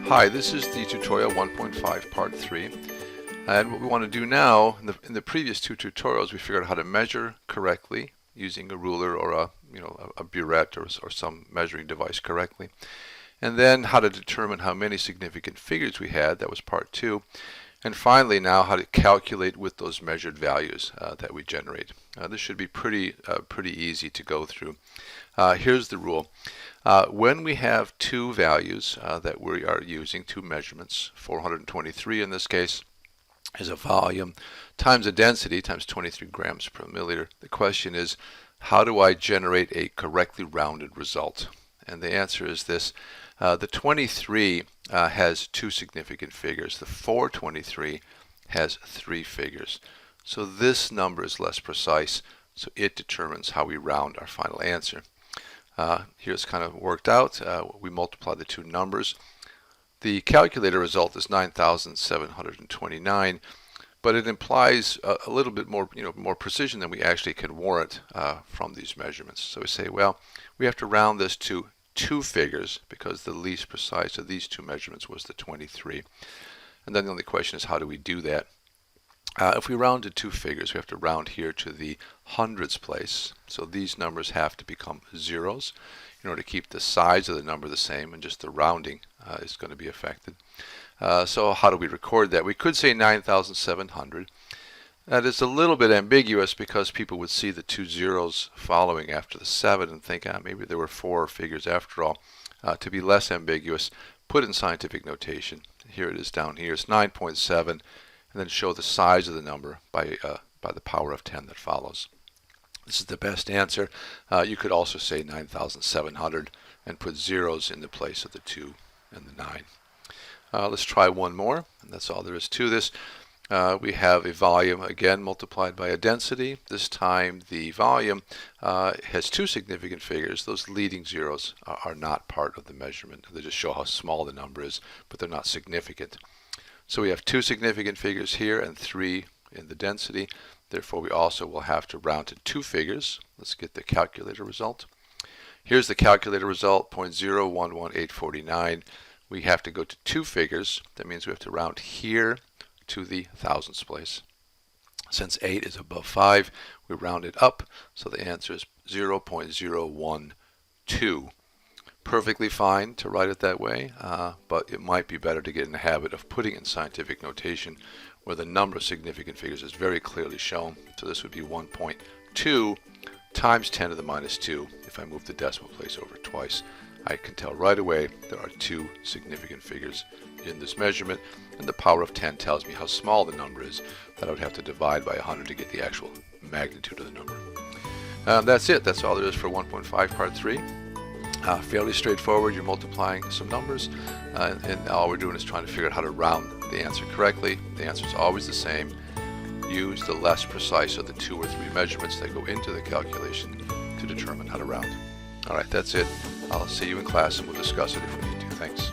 Hi, this is the tutorial 1.5 part 3, and what we want to do now, in the previous two tutorials we figured out how to measure correctly using a ruler or a burette or some measuring device correctly, and then how to determine how many significant figures we had. That was part 2. And finally now how to calculate with those measured values that we generate. This should be pretty easy to go through. Here's the rule. When we have two values that we are using, two measurements, 423 in this case is a volume times a density times 23 grams per milliliter. The question is, how do I generate a correctly rounded result? And the answer is this. The 23 has two significant figures. The 423 has three figures. So this number is less precise, so it determines how we round our final answer. Here's kind of worked out. We multiply the two numbers. The calculator result is 9,729, but it implies a little bit more, more precision than we actually can warrant from these measurements. So we say, well, we have to round this to two figures because the least precise of these two measurements was the 23. And then the only question is, how do we do that? If we round to two figures, we have to round here to the hundreds place. So these numbers have to become zeros in order to keep the size of the number the same, and just the rounding is going to be affected. So how do we record that? We could say 9,700. That is a little bit ambiguous because people would see the two zeros following after the 7 and think, maybe there were four figures after all. To be less ambiguous, put in scientific notation. Here it is down here. It's 9.7, and then show the size of the number by the power of 10 that follows. This is the best answer. You could also say 9,700 and put zeros in the place of the 2 and the 9. Let's try one more, and that's all there is to this. We have a volume again multiplied by a density. This time the volume has two significant figures. Those leading zeros are not part of the measurement. They just show how small the number is, but they're not significant. So we have two significant figures here and three in the density. Therefore we also will have to round to two figures. Let's get the calculator result. Here's the calculator result, 0.011849. We have to go to two figures. That means we have to round here to the thousandths place. Since 8 is above 5, we round it up, so the answer is 0.012. Perfectly fine to write it that way, but it might be better to get in the habit of putting in scientific notation where the number of significant figures is very clearly shown. So this would be 1.2 times 10 to the minus 2. If I move the decimal place over twice, I can tell right away there are two significant figures in this measurement, and the power of 10 tells me how small the number is, that I would have to divide by 100 to get the actual magnitude of the number. That's it. That's all there is for 1.5 part 3. Fairly straightforward. You're multiplying some numbers, and all we're doing is trying to figure out how to round the answer correctly. The answer is always the same. Use the less precise of the 2 or 3 measurements that go into the calculation to determine how to round. Alright, that's it. I'll see you in class and we'll discuss it if we need to. Thanks.